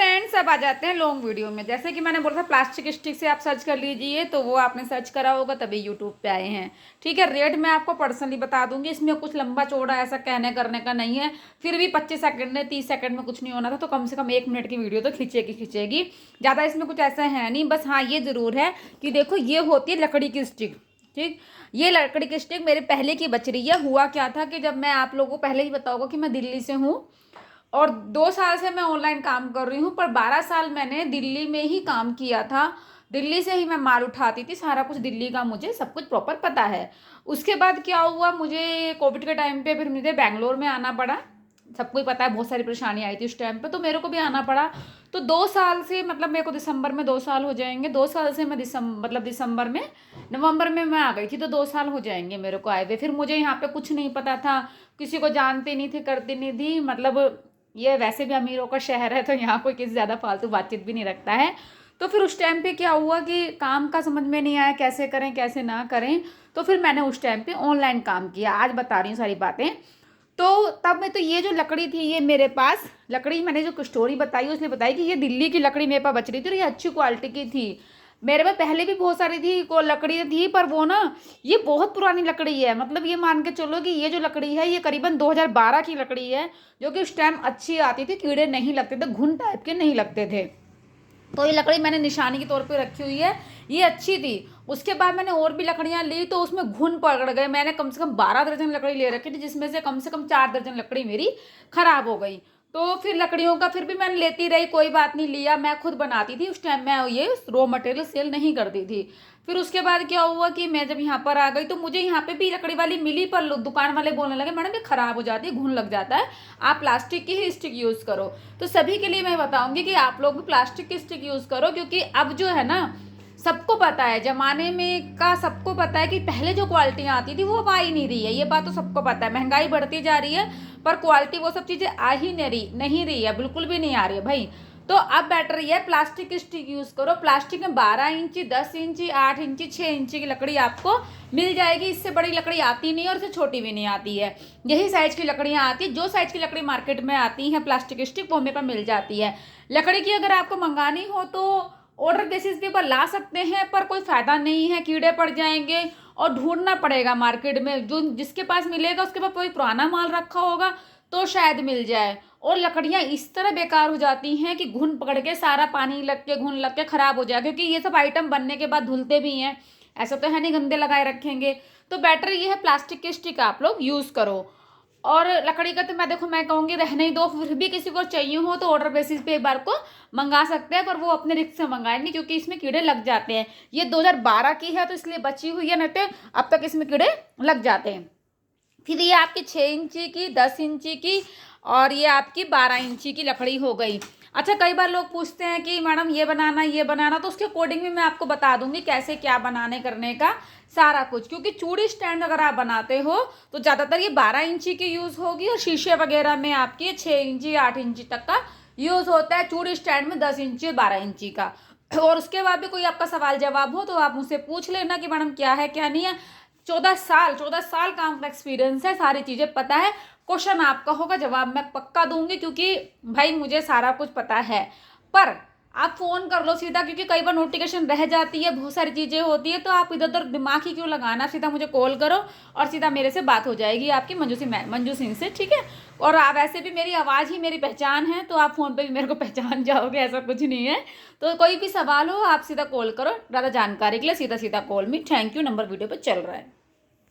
Friends, अब आ जाते हैं लॉन्ग वीडियो में। जैसे कि मैंने बोला था प्लास्टिक स्टिक से आप सर्च कर लीजिए, तो वो आपने सर्च करा होगा तभी यूट्यूब पे आए हैं। ठीक है, रेट मैं आपको पर्सनली बता दूंगी, इसमें कुछ लंबा चौड़ा ऐसा कहने करने का नहीं है। फिर भी 25 सेकंड में 30 सेकंड में कुछ नहीं होना था, तो कम से कम 1 मिनट की वीडियो तो खींचेगी। ज़्यादा इसमें कुछ ऐसा है नहीं। बस हाँ, ये ज़रूर है कि देखो, ये होती है लकड़ी की स्टिक। ठीक, ये लकड़ी की स्टिक मेरे पहले की बच रही है। हुआ क्या था कि जब मैं आप लोगों को पहले ही बताऊंगा कि मैं दिल्ली से हूँ और 2 साल से मैं ऑनलाइन काम कर रही हूँ, पर 12 साल मैंने दिल्ली में ही काम किया था। दिल्ली से ही मैं माल उठाती थी, सारा कुछ दिल्ली का मुझे सब कुछ प्रॉपर पता है। उसके बाद क्या हुआ, मुझे कोविड के टाइम पे फिर मुझे बैंगलोर में आना पड़ा। सबको ही पता है, बहुत सारी परेशानी आई थी उस टाइम पे, तो मेरे को भी आना पड़ा। तो 2 साल से, मतलब मेरे को दिसंबर में 2 साल हो जाएंगे। 2 साल से मैं दिसंबर में, नवंबर में मैं आ गई थी, तो 2 साल हो जाएंगे मेरे को आए हुए। फिर मुझे यहाँ पे कुछ नहीं पता था, किसी को जानती नहीं थी, करती नहीं थी। मतलब ये वैसे भी अमीरों का शहर है, तो यहाँ कोई किसी ज़्यादा फालतू बातचीत भी नहीं रखता है। तो फिर उस टाइम पे क्या हुआ कि काम का समझ में नहीं आया, कैसे करें कैसे ना करें। तो फिर मैंने उस टाइम पे ऑनलाइन काम किया। आज बता रही हूँ सारी बातें। तो तब मैं, तो ये जो लकड़ी थी, ये मेरे पास लकड़ी, मैंने जो स्टोरी बताई उसने बताई कि ये दिल्ली की लकड़ी मेरे पास बच रही थी और ये अच्छी क्वालिटी की थी। मेरे पास पहले भी बहुत सारी थी को लकड़ी थी, पर वो ना, ये बहुत पुरानी लकड़ी है। मतलब ये मान के चलो कि ये जो लकड़ी है, ये करीबन 2012 की लकड़ी है, जो कि उस टाइम अच्छी आती थी, कीड़े नहीं लगते थे, घुन टाइप के नहीं लगते थे। तो ये लकड़ी मैंने निशानी के तौर पे रखी हुई है, ये अच्छी थी। उसके बाद मैंने और भी लकड़ियां ली, तो उसमें घुन पकड़ गए। मैंने कम से कम 12 दर्जन लकड़ी ले रखी थी, जिसमें से कम 4 दर्जन लकड़ी मेरी खराब हो गई। तो फिर लकड़ियों का फिर भी मैंने लेती रही, कोई बात नहीं, लिया। मैं खुद बनाती थी उस टाइम, मैं ये रॉ मटेरियल सेल नहीं करती थी। फिर उसके बाद क्या हुआ कि मैं जब यहाँ पर आ गई, तो मुझे यहाँ पे भी लकड़ी वाली मिली, पर दुकान वाले बोलने लगे मैडम ये खराब हो जाती है, घुन लग जाता है, आप प्लास्टिक की ही स्टिक यूज़ करो। तो सभी के लिए मैं बताऊंगी कि आप लोग भी प्लास्टिक की स्टिक यूज़ करो, क्योंकि अब जो है ना, सबको पता है, जमाने में का सबको पता है कि पहले जो क्वालिटी आती थी वो अब आ ही नहीं रही है। ये बात तो सबको पता है। महंगाई बढ़ती जा रही है, पर क्वालिटी वो सब चीज़ें आ ही नहीं रही है, बिल्कुल भी नहीं आ रही है भाई। तो अब बेटर ये है, प्लास्टिक की स्टिक यूज़ करो। प्लास्टिक में 12 इंची, 10 इंची, 8 इंची, 6 इंची की लकड़ी आपको मिल जाएगी। इससे बड़ी लकड़ी आती नहीं है और इससे छोटी भी नहीं आती है। यही साइज की लकड़ियाँ आती है। जो साइज की लकड़ी मार्केट में आती है प्लास्टिक स्टिक, वो मेरे पास मिल जाती है। लकड़ी की अगर आपको मंगानी हो तो ऑर्डर बेसिस पे पर ला सकते हैं, पर कोई फायदा नहीं है, कीड़े पड़ जाएंगे और ढूंढना पड़ेगा मार्केट में। जो जिसके पास मिलेगा उसके पास कोई पुराना माल रखा होगा तो शायद मिल जाए। और लकड़ियाँ इस तरह बेकार हो जाती हैं कि घुन पकड़ के, सारा पानी लग के, घुन लग के खराब हो जाए, क्योंकि ये सब आइटम बनने के बाद धुलते भी हैं। ऐसा तो है नहीं गंदे लगाए रखेंगे। तो बेटर ये है, प्लास्टिक की स्टिक आप लोग यूज़ करो। और लकड़ी का तो मैं कहूँगी रहने ही दो। फिर भी किसी को चाहिए हो तो ऑर्डर बेसिस पे एक बार को मंगा सकते हैं, पर वो अपने रिस्क से मंगाएंगे, क्योंकि इसमें कीड़े लग जाते हैं। ये 2012 की है तो इसलिए बची हुई है, नहीं तो अब तक इसमें कीड़े लग जाते हैं। फिर ये आपकी 6 इंची की, 10 इंची की, और ये आपकी 12 इंची की लकड़ी हो गई। अच्छा, कई बार लोग पूछते हैं कि मैडम ये बनाना, तो उसके अकॉर्डिंग भी मैं आपको बता दूंगी कैसे क्या बनाने करने का सारा कुछ। क्योंकि चूड़ी स्टैंड अगर आप बनाते हो तो ज़्यादातर ये 12 इंची की यूज़ होगी, और शीशे वगैरह में आपकी 6 इंची, 8 इंची तक का यूज़ होता है। चूड़ी स्टैंड में 10 इंची और 12 इंची का। और उसके बाद भी कोई आपका सवाल जवाब हो तो आप मुझसे पूछ लेना कि मैडम क्या है क्या नहीं है। 14 साल काम का एक्सपीरियंस है, सारी चीज़ें पता है। क्वेश्चन आपका होगा, जवाब मैं पक्का दूंगी, क्योंकि भाई मुझे सारा कुछ पता है। पर आप फ़ोन कर लो सीधा, क्योंकि कई बार नोटिफिकेशन रह जाती है, बहुत सारी चीज़ें होती है, तो आप इधर उधर दिमाग ही क्यों लगाना, सीधा मुझे कॉल करो और सीधा मेरे से बात हो जाएगी आपकी, मंजू सिंह से। ठीक है। और आप वैसे भी मेरी आवाज़ ही मेरी पहचान है, तो आप फ़ोन पे भी मेरे को पहचान जाओगे, ऐसा कुछ नहीं है। तो कोई भी सवाल हो आप सीधा कॉल करो, ज़्यादा जानकारी के लिए सीधा सीधा call me. Thank you. Number video पर चल रहा है।